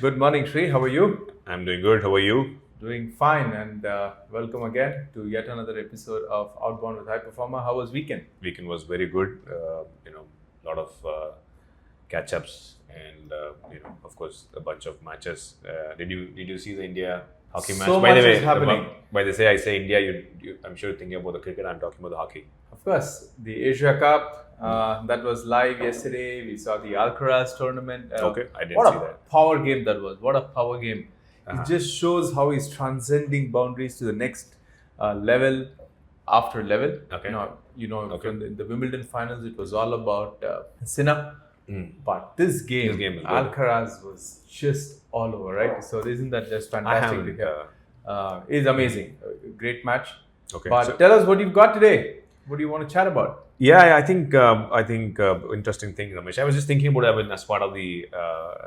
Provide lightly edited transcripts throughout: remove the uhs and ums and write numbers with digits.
Good morning, Sri. How are you? I'm doing good. How are you? Doing fine, and welcome again to yet another episode of Outbound with High Performer. How was weekend? Weekend was very good. A lot of catch-ups and of course, a bunch of matches. Did you see the India hockey match? So By the much way, is happening. by the say I say India, I'm sure you're thinking about the cricket. I'm talking about the hockey. Of course, the Asia Cup that was live yesterday. We saw the Alcaraz tournament. Okay, I didn't What see a that. power game that was! What a power game! Uh-huh. It just shows how he's transcending boundaries to the next level after level. Okay. Okay. From the Wimbledon finals, it was all about Sinner. But this game, This game is good. Alcaraz was just all over, right? So isn't that just I fantastic to haven't. hear? It's amazing. Great match. Okay. But So- tell us what you've got today. What do you want to chat about? Yeah, I think interesting thing, Ramesh. I was just thinking about it as part of the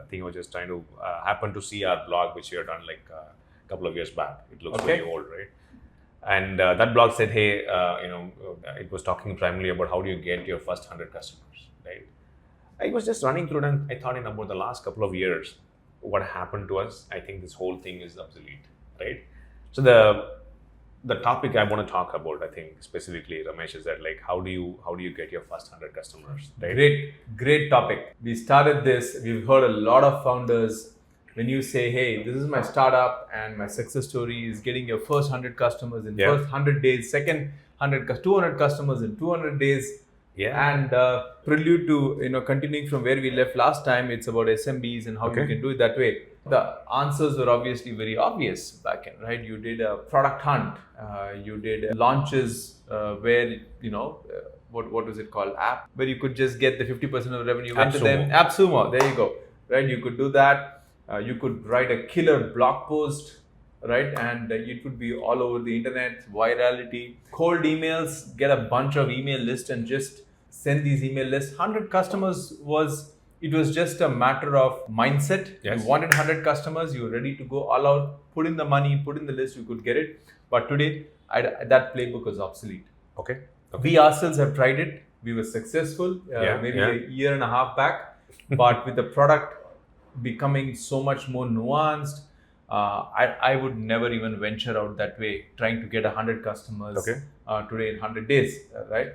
thing. I was just trying to happen to see our blog, which we had done like a couple of years back. It looks Okay. very old, right? And that blog said, hey, it was talking primarily about how do you get your first 100 customers, right? I was just running through it and I thought in about the last couple of years, what happened to us. I think this whole thing is obsolete, right? So the topic I want to talk about, I think specifically, Ramesh, is that like how do you get your first 100 customers, right? Great topic. We started this. We've heard a lot of founders. When you say, "Hey, this is my startup and my success story is getting your first 100 customers in Yeah. first 100 days, second 200 customers in 200 days." Yeah. And prelude to continuing from where we left last time, it's about SMBs and how you Okay. can do it that way. The answers were obviously very obvious back end, right? You did a product hunt, you did launches where what was it called, app, where you could just get the 50% of revenue went to them. AppSumo, there you go, right? You could do that. You could write a killer blog post, right? And it would be all over the internet, virality. Cold emails, get a bunch of email lists and just send these email lists. 100 customers it was just a matter of mindset. Yes. You wanted 100 customers, you were ready to go all out, put in the money, put in the list, you could get it. But today, that playbook is obsolete. Okay. We ourselves have tried it. We were successful maybe yeah. a year and a half back. But with the product becoming so much more nuanced, I would never even venture out that way, trying to get 100 customers Okay. Today in 100 days, right?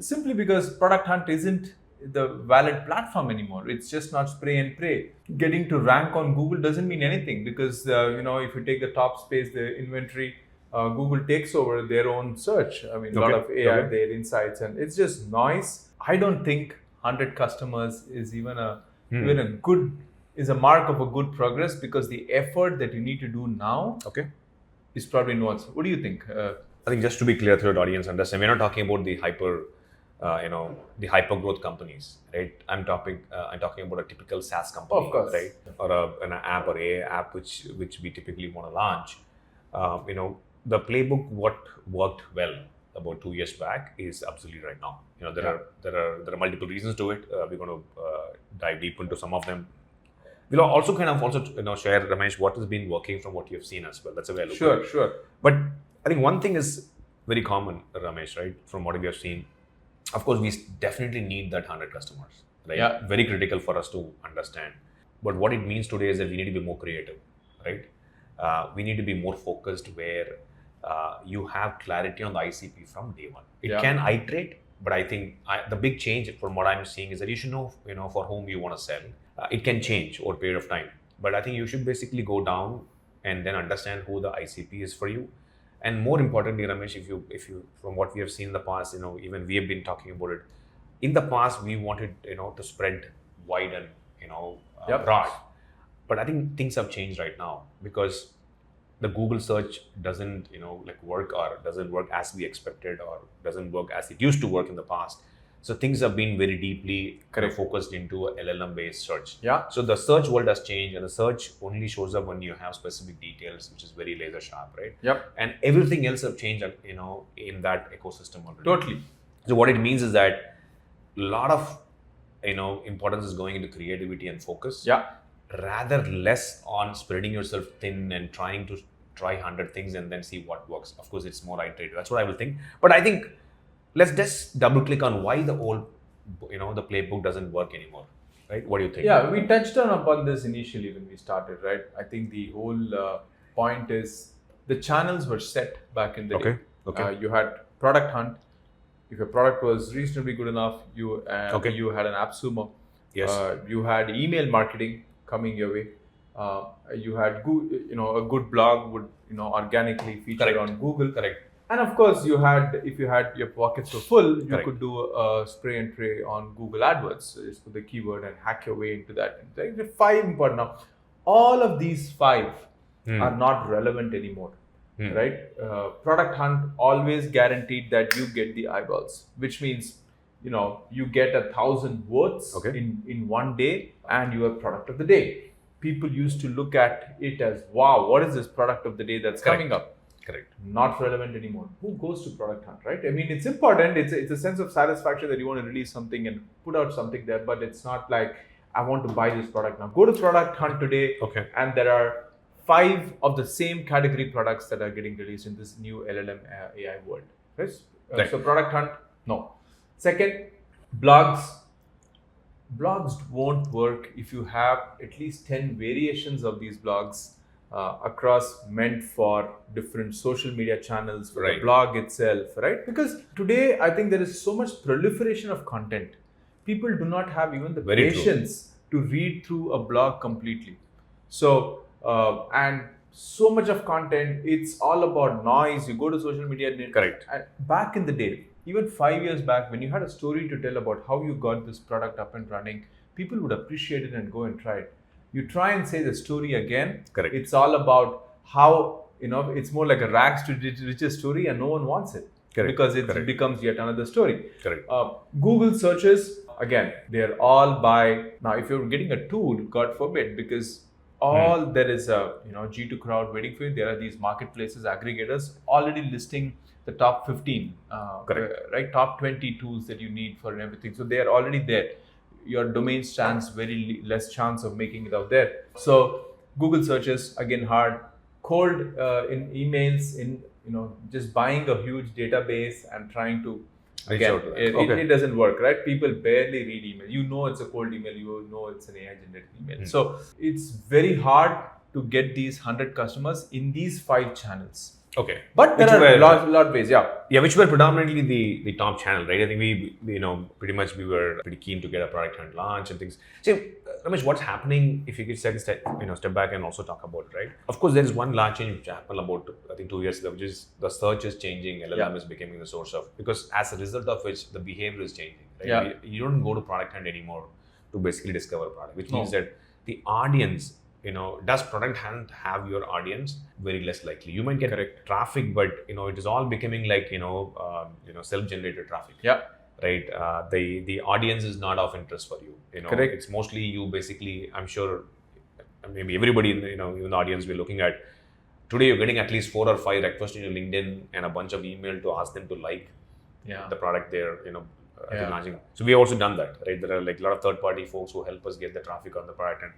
Simply because Product Hunt isn't the valid platform anymore. It's just not spray and pray. Getting to rank on Google doesn't mean anything because, if you take the top space, the inventory, Google takes over their own search. I mean, a lot of AI, their insights, and it's just noise. I don't think 100 customers is even a good, is a mark of a good progress because the effort that you need to do now Okay. is probably nuanced. What do you think? I think just to be clear to the audience, understand, we're not talking about the the hyper growth companies, right? I'm talking about a typical SaaS company, Of course. right? Or an app or a app which we typically want to launch. The playbook, what worked well about 2 years back is obsolete right now. There are multiple reasons to it. We're going to dive deep into some of them. We'll also share, Ramesh, what has been working from what you have seen as well. That's a way I look at it. Sure. But I think one thing is very common, Ramesh, right? From what we have seen, of course, we definitely need that 100 customers, right? Yeah. Very critical for us to understand. But what it means today is that we need to be more creative, right? We need to be more focused where you have clarity on the ICP from day one. It can iterate, but I think the big change from what I'm seeing is that you should know, for whom you want to sell. It can change over a period of time, but I think you should basically go down and then understand who the ICP is for you. And more importantly, Ramesh, if you from what we have seen in the past, even we have been talking about it. In the past, we wanted, to spread wide and, broad. But I think things have changed right now because the Google search doesn't, work or doesn't work as we expected or doesn't work as it used to work in the past. So things have been very deeply focused into a LLM-based search. Yeah. So the search world has changed, and the search only shows up when you have specific details, which is very laser sharp, right? Yep. And everything else have changed, in that ecosystem already. Totally. So what it means is that a lot of, importance is going into creativity and focus. Yeah. Rather less on spreading yourself thin and trying to try 100 things and then see what works. Of course, it's more iterative. That's what I will think. But I think let's just double click on why the old, the playbook doesn't work anymore. right? What do you think? Yeah, we touched on upon this initially when we started, right? I think the whole point is the channels were set back in the day. Okay. You had product hunt. If your product was reasonably good enough, you had an AppSumo. Yes. You had email marketing coming your way. You had a good blog would organically feature on Google. Correct. And of course, if you had your pockets were full, you Correct. could do a spray and pray on Google AdWords. Just put the keyword and hack your way into that. And the 5 important now. All of these 5 are not relevant anymore, right? Product hunt always guaranteed that you get the eyeballs, which means you get 1,000 words in one day, and you are product of the day. People used to look at it as, wow, what is this product of the day that's coming up? Correct. Not relevant anymore. Who goes to product hunt, right? I mean, it's important. It's a sense of satisfaction that you want to release something and put out something there, but it's not like I want to buy this product now. Go to product hunt today, and there are 5 of the same category products that are getting released in this new LLM AI world. Right? So product hunt, no. Second, blogs. Blogs won't work if you have at least 10 variations of these blogs across, meant for different social media channels, for the blog itself, right? Because today, I think there is so much proliferation of content. People do not have even the patience to read through a blog completely. So, and so much of content, it's all about noise. You go to social media. Correct. And back in the day, even 5 years back, when you had a story to tell about how you got this product up and running, people would appreciate it and go and try it. You try and say the story again. Correct. It's all about how, it's more like a rags to riches story, and no one wants it. Correct. Because it becomes yet another story. Correct. Google searches, again, they're all by, now if you're getting a tool, God forbid, because there is a G2 crowd waiting for you. There are these marketplaces, aggregators already listing the top 15, right? Top 20 tools that you need for everything. So they are already there. Your domain stands very less chance of making it out there. So Google searches, again, hard. Cold in emails, just buying a huge database and trying to, again, it doesn't work, right? People barely read email. It's a cold email. It's an AI generated email. So it's very hard to get these 100 customers in these 5 channels. Okay. But there are a lot of ways, Yeah, which were predominantly the top channel, right? I think we pretty much we were pretty keen to get a product hunt launch and things. So, Ramesh, what's happening, if you could take a step back and also talk about it, right? Of course, there is one large change which happened about, I think, 2 years ago, which is the search is changing, LLM is becoming the source of, because as a result of which the behavior is changing, right? You don't go to product hunt anymore to basically discover a product, which means that the audience, does product hunt have your audience? Very less likely. You might get traffic, but it is all becoming like self-generated traffic. Yeah. Right. The audience is not of interest for you. It's mostly you. Basically, I'm sure maybe everybody in even the audience we're looking at today. You're getting at least 4 or 5 requests in your LinkedIn and a bunch of email to ask them to like the product they're launching. So we have also done that. Right. There are like a lot of third-party folks who help us get the traffic on the product, and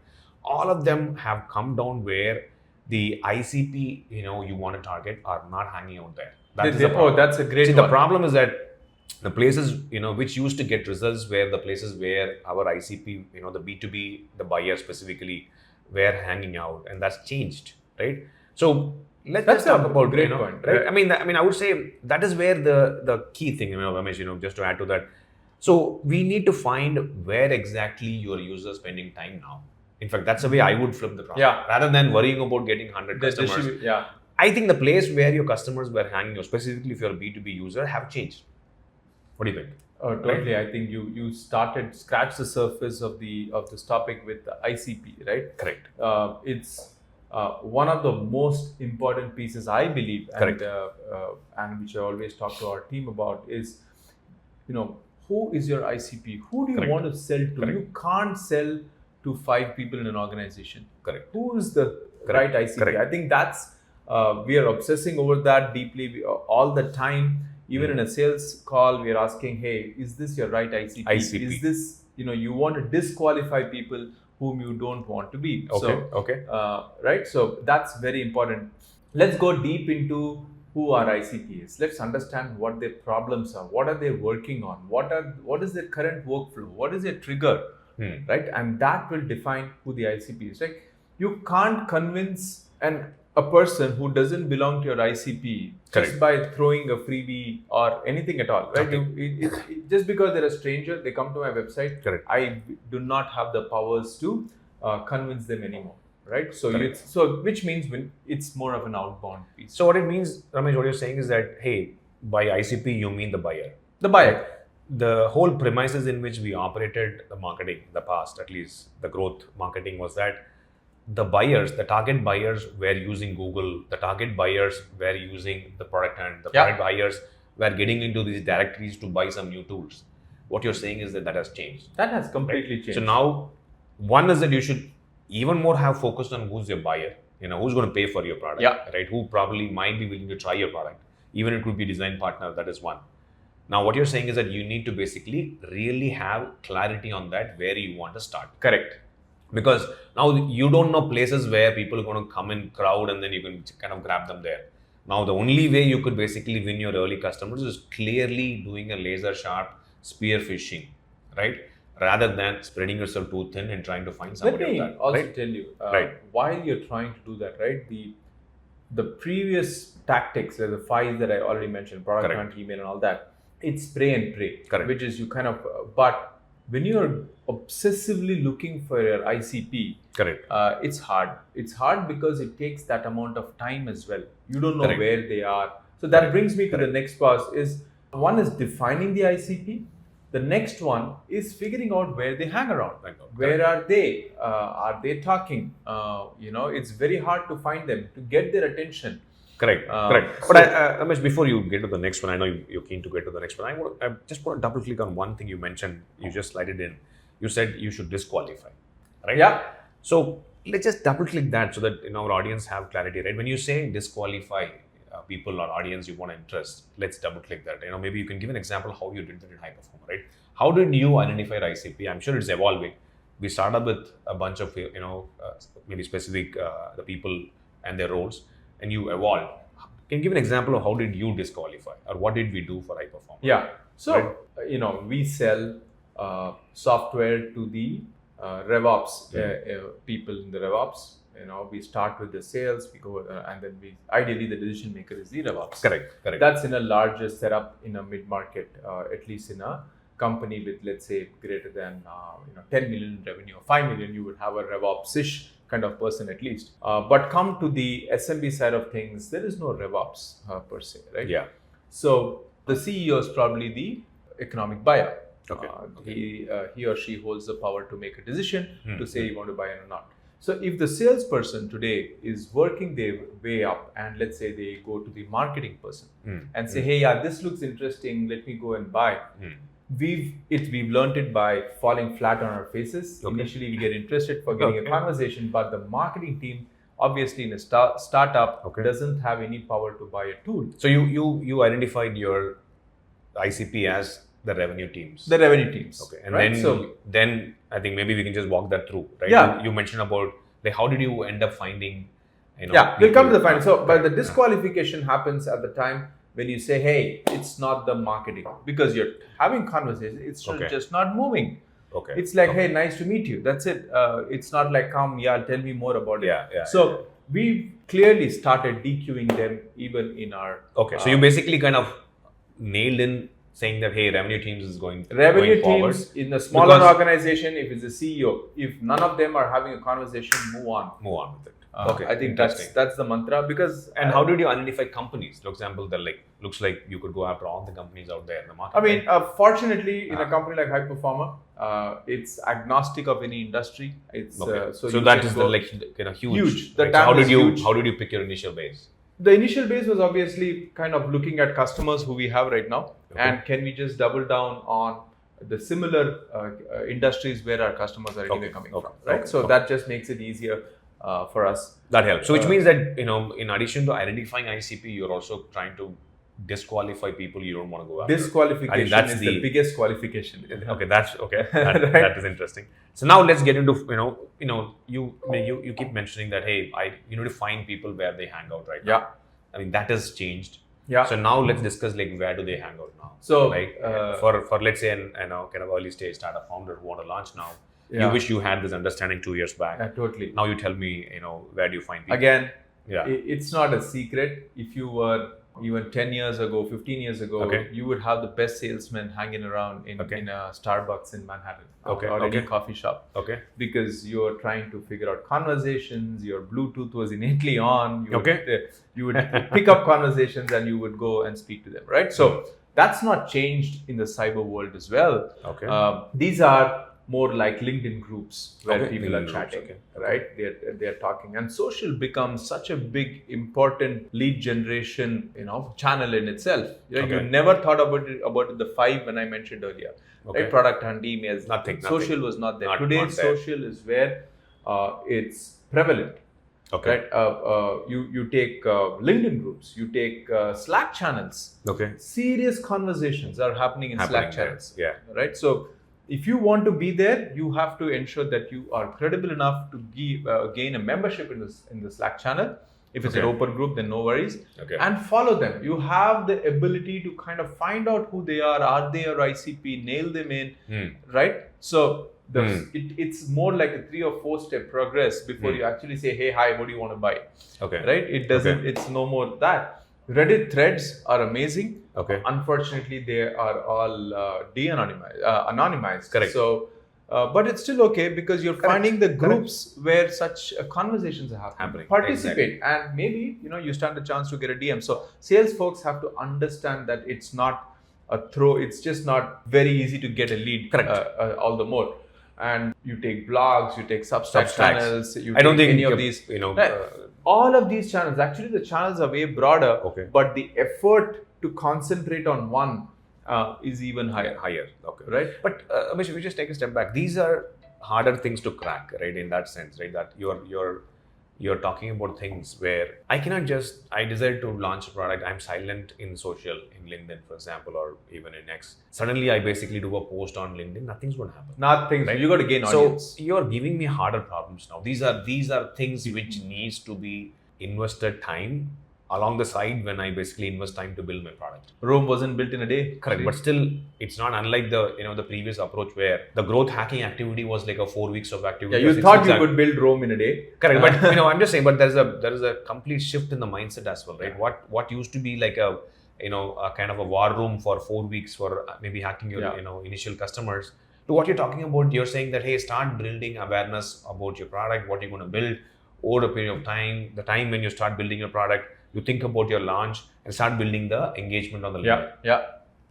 all of them have come down where the ICP you want to target are not hanging out there. That's a great. See, the problem is that the places which used to get results were the places where our ICP, the B2B, the buyer specifically, were hanging out, and that's changed, right? So let's talk about great point, right? I mean, I would say that is where the key thing, Ramesh, just to add to that. So we need to find where exactly your users spending time now. In fact, that's the way I would flip the problem. Yeah. Rather than worrying about getting 100 customers. I think the place where your customers were hanging out, specifically if you're a B2B user, have changed. What do you think? Totally. Right? I think you scratch the surface of this topic with the ICP, right? Correct. It's one of the most important pieces, I believe, and which I always talk to our team about is, who is your ICP? Who do you want to sell to? You can't sell to 5 people in an organization. Correct. Who is the right ICP? I think that's we are obsessing over that deeply all the time. Even in a sales call, we are asking, hey, is this your right ICP? Is this, you want to disqualify people whom you don't want to be. Right? So that's very important. Let's go deep into who our ICP is. Let's understand what their problems are. What are they working on? What is their current workflow? What is their trigger right? And that will define who the ICP is. Like, you can't convince a person who doesn't belong to your ICP just by throwing a freebie or anything at all, right? Just because they're a stranger, they come to my website. I do not have the powers to convince them anymore, right? So which means when it's more of an outbound piece. So what it means, Ramesh, what you're saying is that, hey, by ICP you mean the buyer. The buyer. Right? The whole premises in which we operated the marketing in the past, at least the growth marketing, was that the buyers, the target buyers were using Google, the target buyers were using the product, and the target buyers were getting into these directories to buy some new tools. What you're saying is that has changed. That has completely changed. So now, one is that you should even more have focused on who's your buyer, who's going to pay for your product, right? Who probably might be willing to try your product. Even it could be design partner, that is one. Now, what you're saying is that you need to basically really have clarity on that, where you want to start. Correct. Because now you don't know places where people are going to come in crowd and then you can kind of grab them there. Now, the only way you could basically win your early customers is clearly doing a laser sharp spear fishing, right? Rather than spreading yourself too thin and trying to find somebody. Let me also tell you, while you're trying to do that, right? The previous tactics, the 5 that I already mentioned, product hunt, email, and all that, it's spray and pray, which is you kind of, but when you're obsessively looking for your ICP, it's hard. It's hard because it takes that amount of time as well. You don't know where they are. So that brings me to the next pass is, one is defining the ICP. The next one is figuring out where they hang around. Where are they? Are they talking? It's very hard to find them, to get their attention. Correct. But Ramesh, before you get to the next one, I know you're keen to get to the next one. I just want to double click on one thing you mentioned. You just slid it in. You said you should disqualify, right? Yeah. So let's just double click that so that our audience have clarity, right? When you say disqualify people or audience you want to interest, let's double click that. Maybe you can give an example how you did that in High Performer, right? How did you identify ICP? I'm sure it's evolving. We started with a bunch of maybe specific the people and their roles, and you evolved. Can you give an example of how did you disqualify, or what did we do for High Performer? Yeah. So we sell software to the RevOps people in the RevOps. We start with the sales, we go, and then ideally the decision maker is the RevOps. Correct. That's in a larger setup in a mid-market, at least in a company with, let's say, greater than 10 million in revenue or 5 million, you would have a RevOps-ish kind of person at least. But come to the SMB side of things, there is no RevOps per se, right? Yeah. So the CEO is probably the economic buyer. Okay. He or she holds the power to make a decision to say you want to buy it or not. So if the salesperson today is working their way up, and let's say they go to the marketing person and say, hey, this looks interesting, let me go and buy. We've learned it by falling flat on our faces. Initially, we get interested for getting a conversation, but the marketing team, obviously in a startup, doesn't have any power to buy a tool. So you identified your ICP as the revenue teams. The revenue teams. Okay. And then I think maybe we can just walk that through, right? Yeah. You mentioned about how did you end up finding, we'll come to the finding. So, but the disqualification happens at the time when you say, hey, it's not the marketing, because you're having conversations, it's just not moving. Okay. It's like, hey, nice to meet you. That's it. It's not like, come, tell me more about it. So we clearly started DQing them even in our... Okay. So you basically kind of nailed in saying that, hey, revenue teams is going teams forward. In a smaller organization, if it's a CEO, if none of them are having a conversation, move on with it. I think that's the mantra. Because how did you identify companies? For example, that looks like you could go after all the companies out there in the market. I mean, fortunately, in a company like High Performer, it's agnostic of any industry. It's so that is huge. The how did huge. How did you pick your initial base? The initial base was obviously kind of looking at customers who we have right now, and can we just double down on the similar industries where our customers are anyway coming from, right? That just makes it easier for us. That helps. So which means that in addition to identifying ICP, you're also trying to disqualify people you don't want to go after. Disqualification is the biggest qualification. Okay, that's okay. That is interesting. So now let's get into you keep mentioning that, hey, you need to find people where they hang out right now. I mean, that has changed. Yeah. So now let's discuss where do they hang out now. So for let's say an kind of early stage startup founder who want to launch now, You wish you had this understanding 2 years back. Totally. Now you tell me, where do you find people? Again, Yeah. it's not a secret. If you were even 10 years ago, 15 years ago, you would have the best salesman hanging around in a Starbucks in Manhattan or any coffee shop. Okay. Because you're trying to figure out conversations, your Bluetooth was innately on. You would pick up conversations and you would go and speak to them, right? So that's not changed in the cyber world as well. Okay. These are more like LinkedIn groups where people are chatting, right? They're talking, and social becomes such a big, important lead generation, channel in itself. You never thought about it the 5 when I mentioned earlier, right? Product and emails, nothing. Social was not there. Today, social is where it's prevalent. Okay. Right? You take LinkedIn groups, you take Slack channels. Okay. Serious conversations are happening in Slack channels. Yeah. Right. So if you want to be there, you have to ensure that you are credible enough to gain a membership in the Slack channel. If it's an open group, then no worries. Okay. And follow them. You have the ability to kind of find out who they are they your ICP, nail them in, right? So it's more like a 3 or 4 step progress before you actually say, hey, hi, what do you want to buy? Okay. Right? It doesn't, it's no more that. Reddit threads are amazing. Okay. Unfortunately, they are all anonymized. Correct. So, but it's still okay because you're finding the groups where such conversations are happening. Participate, and maybe you stand a chance to get a DM. So, sales folks have to understand that it's not a throw. It's just not very easy to get a lead. Correct. All the more. And you take blogs, you take Substack channels. I don't think any of these. All of these channels, actually the channels are way broader, but the effort to concentrate on one is even higher. Okay. Right? But Ramesh, if we just take a step back, these are harder things to crack, right? In that sense, right? That you're talking about things where I decide to launch a product, I'm silent in social, in LinkedIn, for example, or even in X. Suddenly, I basically do a post on LinkedIn, nothing's going to happen. Nothing. Right? You got to gain audience. So you're giving me harder problems now. These are things which needs to be invested time along the side when I basically invest time to build my product. Rome wasn't built in a day. Correct, but still, it's not unlike the previous approach where the growth hacking activity was like a 4 weeks of activity. Yeah, you thought you could build Rome in a day. Correct, but I'm just saying, but there is a complete shift in the mindset as well, right? What used to be like a kind of a war room for 4 weeks for maybe hacking your initial customers to what you're talking about. You're saying that, hey, start building awareness about your product, what you're going to build over a period of time. The time when you start building your product, you think about your launch and start building the engagement on the LinkedIn. Yeah.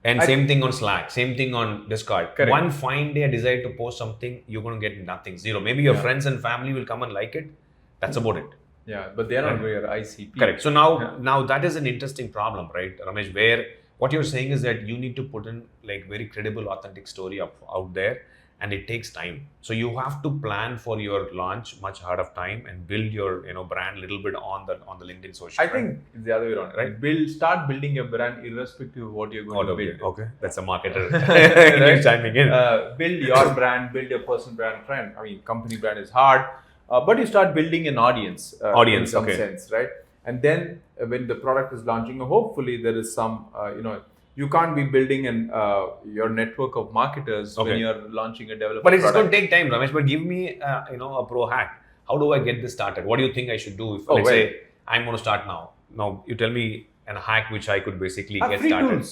And same thing on Slack, same thing on Discord. Correct. One fine day I decide to post something, you're going to get nothing, zero. Maybe your friends and family will come and like it. That's about it. Yeah, but they are not your ICP. Correct. So now that is an interesting problem, right, Ramesh, where what you're saying is that you need to put in like very credible, authentic story out there, and it takes time. So you have to plan for your launch much ahead of time and build your brand a little bit on the LinkedIn social. I think it's the other way around, right? Start building your brand irrespective of what you're going to build. Okay, that's a marketer right? Chiming in. Build your brand, build your personal brand. Company brand is hard, but you start building an audience. In some sense, right? And then when the product is launching, hopefully there is some, you can't be building your network of marketers when you're launching a developer But it's product. going to take time, Ramesh. But give me, a pro hack. How do I get this started? What do you think I should do if, let's say, I'm going to start now? Now, you tell me a hack which I could basically get started.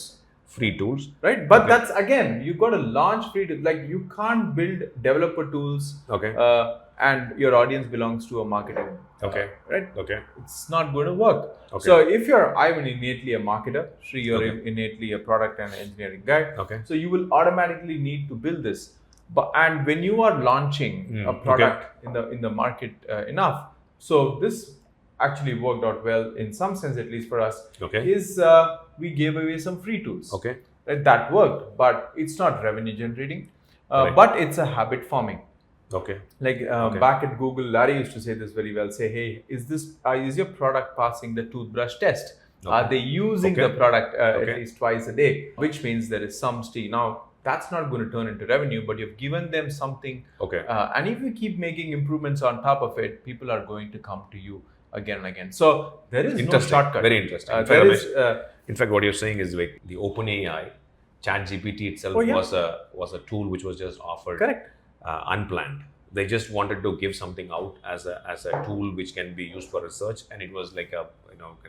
Free tools. Right? But that's, again, you got to launch free tools. Like, you can't build developer tools and your audience belongs to a marketing. Right? It's not going to work. So if I'm innately a marketer, Sri, you're innately a product and engineering guy. So you will automatically need to build this. And when you are launching a product in the market enough, so this actually worked out well in some sense, at least for us, is we gave away some free tools. Right? That worked, but it's not revenue generating, but it's a habit forming. Back at Google, Larry used to say this very well. Say, hey, is your product passing the toothbrush test? Are they using the product at least twice a day? Which means there is some steam. Now, that's not going to turn into revenue, but you've given them something. And if you keep making improvements on top of it, people are going to come to you again and again. So there is no shortcut. Very interesting. In fact, what you're saying is like the OpenAI, ChatGPT itself was a tool which was just offered. Correct. unplanned. They just wanted to give something out as a tool which can be used for research, and it was like a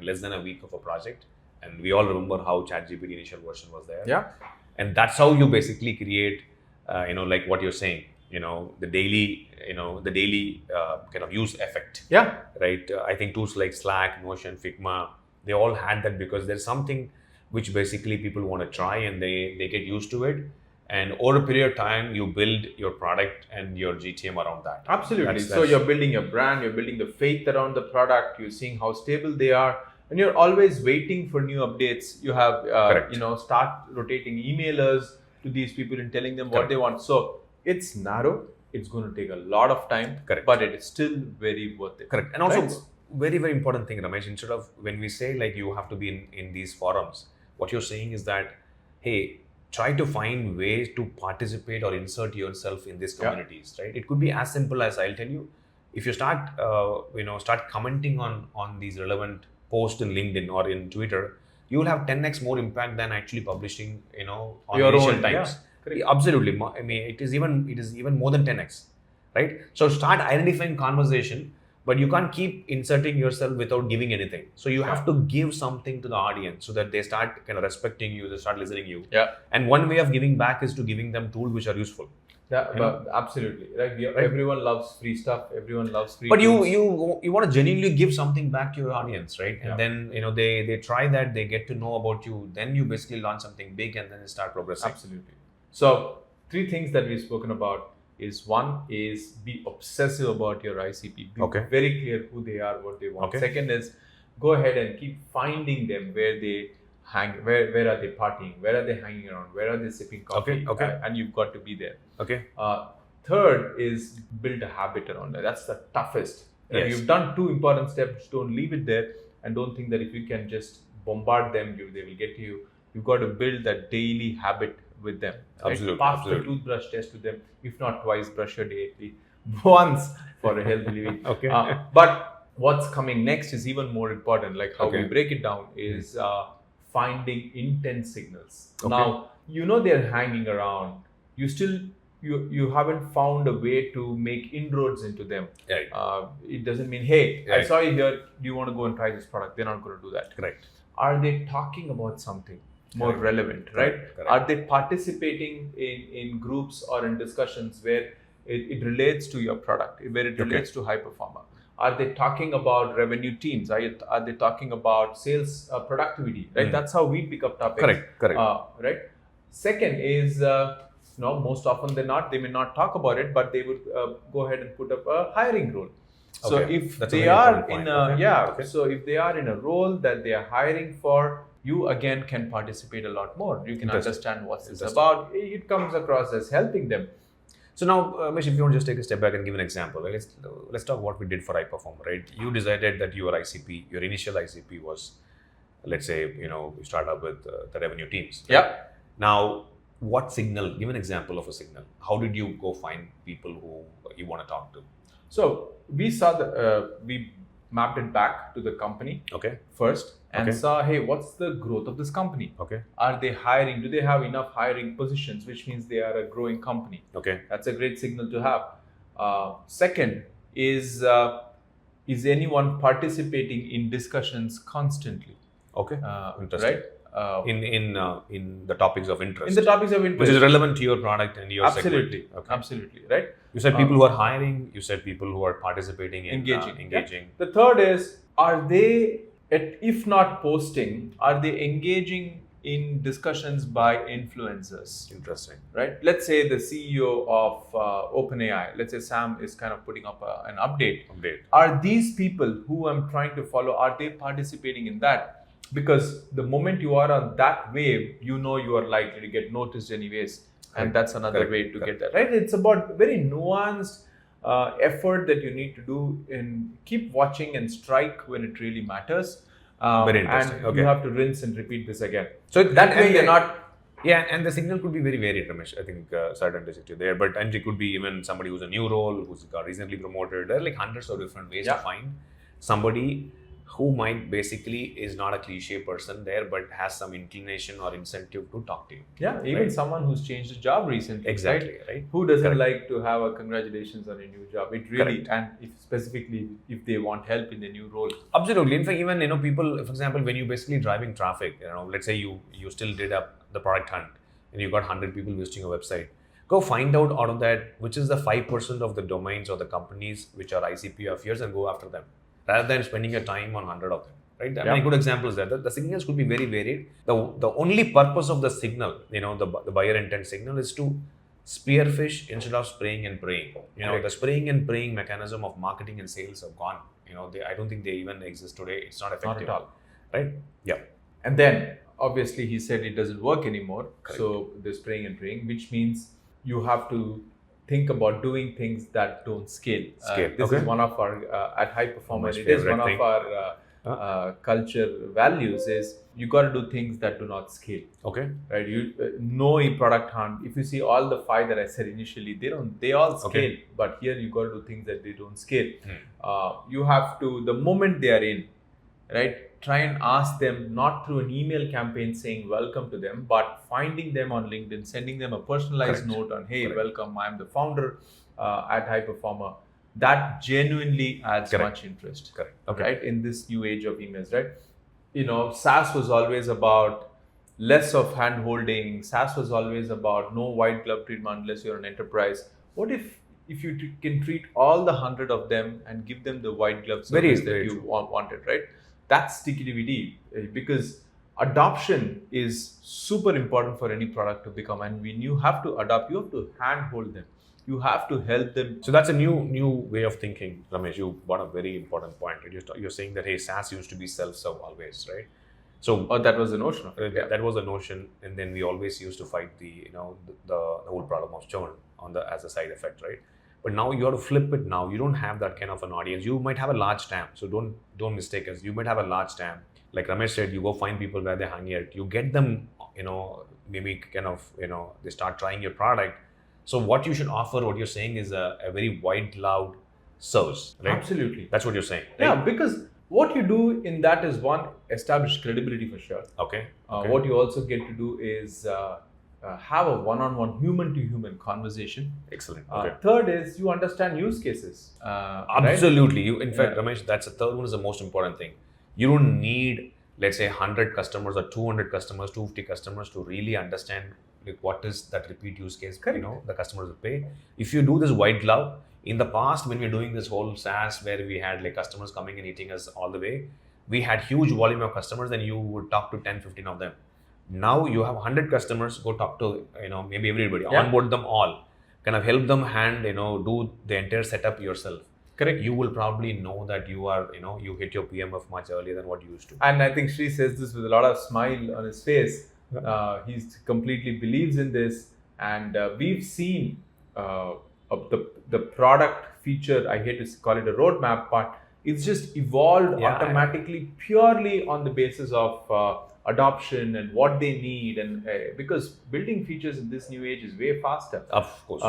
less than a week of a project. And we all remember how ChatGPT initial version was there. Yeah. And that's how you basically create, like what you're saying, the daily kind of use effect. Yeah. Right. I think tools like Slack, Notion, Figma, they all had that because there's something which basically people want to try and they get used to it. And over a period of time, you build your product and your GTM around that. Absolutely. So you're building your brand, you're building the faith around the product, you're seeing how stable they are, and you're always waiting for new updates. You have, start rotating emailers to these people and telling them what they want. So it's narrow. It's going to take a lot of time, but it is still very worth it. Correct. And also, very, very important thing, Ramesh, instead of when we say like you have to be in these forums, what you're saying is that, hey, try to find ways to participate or insert yourself in these communities, right? It could be as simple as, I'll tell you, if you start commenting on these relevant posts in LinkedIn or in Twitter, you will have 10x more impact than actually publishing, on your initial own times. Absolutely. I mean, it is even more than 10x, right? So start identifying conversation, but you can't keep inserting yourself without giving anything. So you have to give something to the audience so that they start kind of respecting you, they start listening to you. Yeah. And one way of giving back is to giving them tools which are useful. Yeah, but absolutely. Right? Everyone loves free stuff. Everyone loves free. But tools. you want to genuinely give something back to your audience, right? And then they try that, they get to know about you. Then you basically launch something big, and then you start progressing. Absolutely. So 3 things that we've spoken about is, one is be obsessive about your ICP. Be very clear who they are, what they want. Second is go ahead and keep finding them where they hang, where are they partying, where are they hanging around, where are they sipping coffee, and you've got to be there. Third is build a habit around that. That's the toughest. Yes. You've done 2 important steps. Don't leave it there, and don't think that if you can just bombard them, they will get to you. You've got to build that daily habit with them. Right? Absolutely. Pass the toothbrush test to them. If not twice, brush your day at least once for a healthy living. But what's coming next is even more important. Like how we break it down is finding intent signals. Now, they're hanging around. You haven't found a way to make inroads into them. It doesn't mean, hey, I saw you here. Do you want to go and try this product? They're not going to do that. Correct. Are they talking about something more relevant, right? Are they participating in groups or in discussions where it relates to your product, where it relates to high performer? Are they talking about revenue teams? Are they talking about sales productivity, right? That's how we pick up topics. Correct. Right. Second is, most often than not, they may not talk about it, but they would go ahead and put up a hiring role. So if they are in so if they are in a role that they are hiring for, you again can participate a lot more. You can understand what this is about. It comes across as helping them. So now, Ramesh, if you want to just take a step back and give an example, right? Let's talk what we did for iPerformer, right? You decided that your ICP, your initial ICP was, let's say, you start up with the revenue teams. Right? Yeah. Now, what signal? Give an example of a signal. How did you go find people who you want to talk to? So we saw we mapped it back to the company first and saw, hey, what's the growth of this company? Are they hiring? Do they have enough hiring positions, which means they are a growing company? That's a great signal to have. Second is anyone participating in discussions constantly? Interesting. Right? In the topics of interest. In the topics of interest. Which is relevant to your product and your segment. Absolutely. Right? You said people who are hiring, you said people who are participating in engaging. The third is, are they, if not posting, are they engaging in discussions by influencers? Interesting. Right? Let's say the CEO of OpenAI, let's say Sam is kind of putting up an update. Are these people who I'm trying to follow, are they participating in that? Because the moment you are on that wave, you are likely to get noticed anyways. And that's another way to get that, right? It's about very nuanced effort that you need to do, and keep watching and strike when it really matters. Very interesting. And you have to rinse and repeat this again. So that way you're not... Yeah, and the signal could be very varied, Ramesh. I think certainly there, and it could be even somebody who's a new role, who's got recently promoted. There are like hundreds of different ways to find somebody who might basically is not a cliche person there, but has some inclination or incentive to talk to you. Yeah, even someone who's changed a job recently. Exactly, right? Who doesn't Correct. like to have a congratulations on a new job? It really, and if specifically if they want help in the new role. Absolutely. In fact, even people, for example, when you basically driving traffic, let's say you still did up the product hunt and you got 100 people visiting your website. Go find out of that which is the 5% of the domains or the companies which are ICP of yours and go after them, rather than spending your time on 100 of them. Right? I mean, a good example is that the signals could be very varied. The only purpose of the signal, the buyer intent signal, is to spearfish instead of spraying and praying. The spraying and praying mechanism of marketing and sales have gone. I don't think they even exist today. It's not effective. Not at all. Right? Yeah. And then obviously he said it doesn't work anymore. Correct. So the spraying and praying, which means you have to think about doing things that don't scale. This is one of our at High Performer. It is one of our culture values. Is you got to do things that do not scale. Okay. Right. You know a product hunt. If you see all the 5 that I said initially, they all scale. Okay. But here you got to do things that they don't scale. You have to, the moment they are in, right, try and ask them not through an email campaign saying welcome to them, but finding them on LinkedIn, sending them a personalized note on, hey, welcome, I'm the founder at High Performer. That genuinely adds much interest. Correct. Right, in this new age of emails, right? SaaS was always about less of hand holding. SaaS was always about no white glove treatment unless you're an enterprise. What if you can treat all the 100 of them and give them the white glove service that you wanted, right? That's sticky DVD, because adoption is super important for any product to become. And when you have to adopt, you have to handhold them. You have to help them. So that's a new way of thinking, Ramesh. You brought a very important point. You're saying that, hey, SaaS used to be self-serve always, right? So that was the notion of it. That was the notion, and then we always used to fight the whole problem of churn as a side effect, right? But now you have to flip it. Now you don't have that kind of an audience. You might have a large TAM, so don't mistake us. You might have a large TAM. Like Ramesh said, you go find people where they hang out. You get them, maybe kind of, they start trying your product. So what you should offer, what you're saying, is a very wide, loud service, right? Absolutely. That's what you're saying, right? Yeah, because what you do in that is, one, establish credibility for sure. Okay. What you also get to do is have a one-on-one, human-to-human conversation. Excellent. Third is you understand use cases. Absolutely. Right? In fact, Ramesh, that's the third one is the most important thing. You don't need, let's say, 100 customers or 200 customers, 250 customers to really understand what is that repeat use case. Correct. The customers will pay. If you do this white glove, in the past when we were doing this whole SaaS where we had like customers coming and eating us all the way, we had huge volume of customers and you would talk to 10, 15 of them. Now you have 100 customers, go talk to, maybe everybody, onboard them all, kind of help them do the entire setup yourself. Correct. You will probably know that you are, you hit your PMF much earlier than what you used to. And I think Sri says this with a lot of smile on his face. He completely believes in this, and we've seen the product feature. I hate to call it a roadmap, but it's just evolved automatically, purely on the basis of adoption and what they need, and because building features in this new age is way faster. Of course.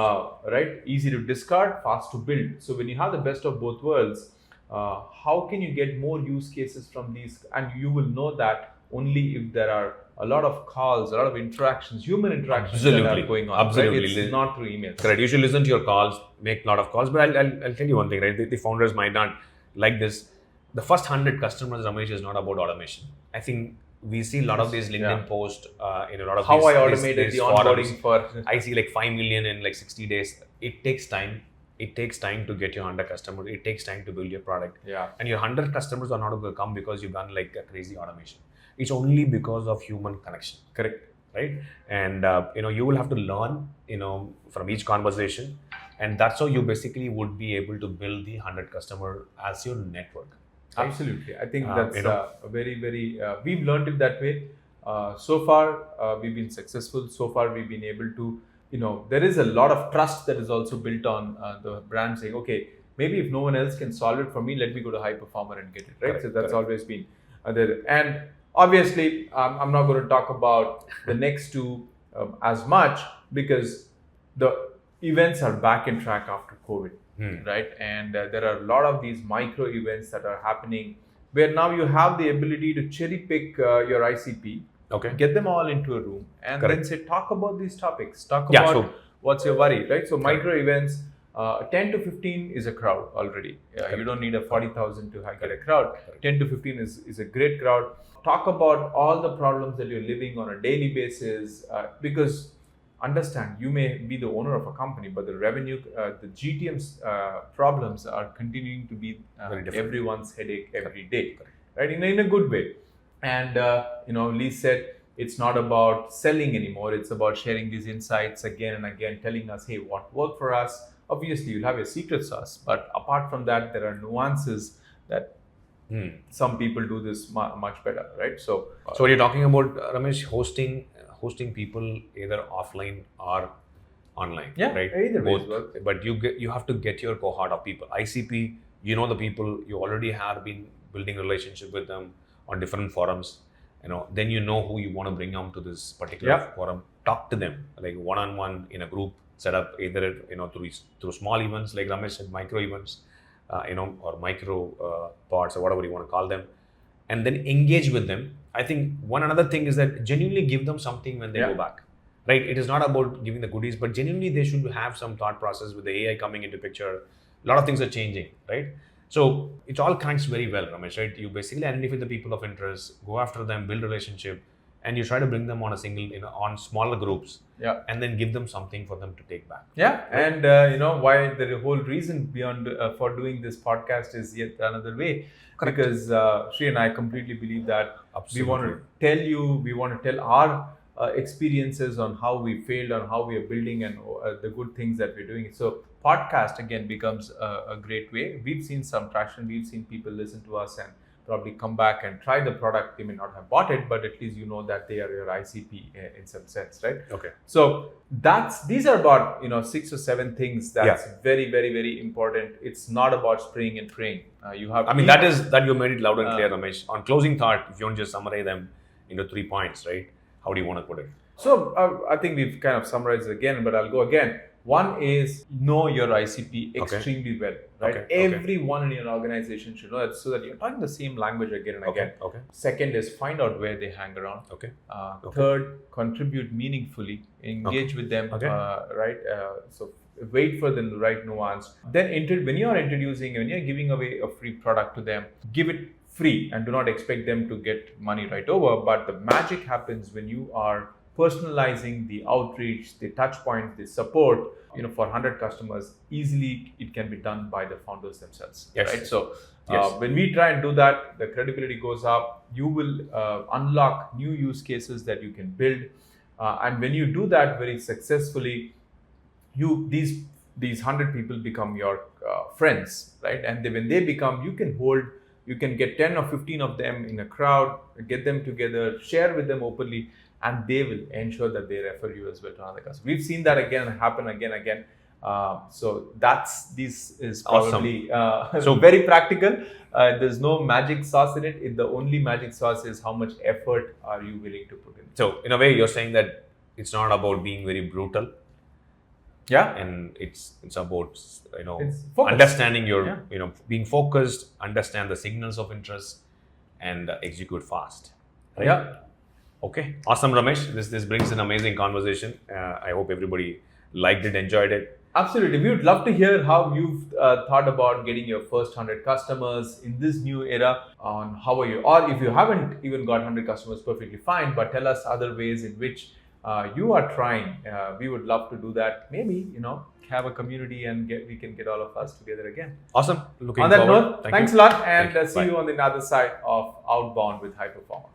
Right? Easy to discard, fast to build. So when you have the best of both worlds, how can you get more use cases from these? And you will know that only if there are a lot of calls, a lot of interactions, human interactions that are going on. Absolutely. Right? It's not through emails. Correct. You should listen to your calls, make a lot of calls. But I'll tell you one thing, right? The founders might not like this. The first 100 customers, Ramesh, is not about automation. I think we see a lot of these LinkedIn posts in a lot of how these, I automated these the onboarding for. I see like 5 million in like 60 days. It takes time. It takes time to get your 100 customers. It takes time to build your product. Yeah. And your 100 customers are not going to come because you've done like a crazy automation. It's only because of human connection. Correct. Right? And you will have to learn from each conversation, and that's how you basically would be able to build the 100 customer as your network. Right? Absolutely. I think that's a very, very we've learned it that way. So far we've been successful. So far we've been able to, there is a lot of trust that is also built on the brand saying, okay, maybe if no one else can solve it for me, let me go to High Performer and get it, right? Correct. So that's always been there. And obviously, I'm not going to talk about the next two as much, because the events are back in track after COVID, right? And there are a lot of these micro events that are happening where now you have the ability to cherry pick your ICP, Okay. get them all into a room, and Correct. then say, talk about these topics. Talk Yeah, about so- what's your worry, right? So Correct. micro events, 10 to 15 is a crowd already. You don't need a 40,000 to get a crowd. 10 to 15 is a great crowd. Talk about all the problems that you're living on a daily basis, because understand, you may be the owner of a company, but the revenue, the GTM's problems are continuing to be Very different. everyone's headache every day, right? In a good way. And Lee said it's not about selling anymore. It's about sharing these insights again and again, telling us, hey, what worked for us. Obviously, you'll have your secret sauce, but apart from that, there are nuances that some people do this much better, right? So So what you're talking about, Ramesh, hosting people either offline or online, yeah, right? either way Both. works. But you have to get your cohort of people. ICP, you know the people, you already have been building relationship with them on different forums. Then you know who you want to bring on to this particular Yeah. forum. Talk to them like one-on-one in a group set up, either through small events like Ramesh said, micro events, or micro pods or whatever you want to call them, and then engage with them. I think one another thing is that genuinely give them something when they Yeah. go back, right? It is not about giving the goodies, but genuinely they should have some thought process with the AI coming into picture. A lot of things are changing, right? So it all connects very well, Ramesh, right? You basically identify the people of interest, go after them, build relationship, and you try to bring them on a single, on smaller groups, Yeah. and then give them something for them to take back. Yeah, and why the whole reason beyond for doing this podcast is yet another way. Correct. Because Sri and I completely believe that Absolutely. we want to tell our experiences on how we failed, on how we are building, and the good things that we're doing. So podcast again becomes a great way. We've seen some traction. We've seen people listen to us and probably come back and try the product. They may not have bought it, but at least you know that they are your ICP in some sense, right? Okay. So these are about 6 or 7 things that's very, very, very important. It's not about spraying and praying. You have. I mean, that you made it loud and clear, Ramesh. On closing thought, if you want to just summarize them into 3 points, right? How do you want to put it? So I think we've kind of summarized it again, but I'll go again. One is know your ICP extremely well, right? Okay. Everyone in your organization should know that, so that you're talking the same language again and again. Okay. Second is find out where they hang around. Okay. Third, contribute meaningfully, engage with them, Okay. right? So wait for the right nuance. Then when you're giving away a free product to them, give it free and do not expect them to get money right over. But the magic happens when you are personalizing the outreach, the touch points, the support. For 100 customers, easily it can be done by the founders themselves. Yes. Right. So Yes. when we try and do that, the credibility goes up. You will unlock new use cases that you can build, and when you do that very successfully, these 100 people become your friends, right? And when they become, you can get 10 or 15 of them in a crowd, get them together, share with them openly, and they will ensure that they refer you as well to another customer. We've seen that happen again. So this is probably so very practical. There's no magic sauce in it. The only magic sauce is how much effort are you willing to put in. So in a way, you're saying that it's not about being very brutal. Yeah. And it's about It's focused. understanding your being focused, understand the signals of interest, and execute fast. Right? Yeah. Okay. Awesome, Ramesh. This brings an amazing conversation. I hope everybody liked it, enjoyed it. Absolutely. We would love to hear how you've thought about getting your first 100 customers in this new era. On how are you, or if you haven't even got 100 customers, perfectly fine. But tell us other ways in which you are trying. We would love to do that. Maybe have a community and we can get all of us together again. Awesome. Looking On that forward. note, Thank thanks you. a lot, and Thank you. see Bye. you on the other side of Outbound with High Performer.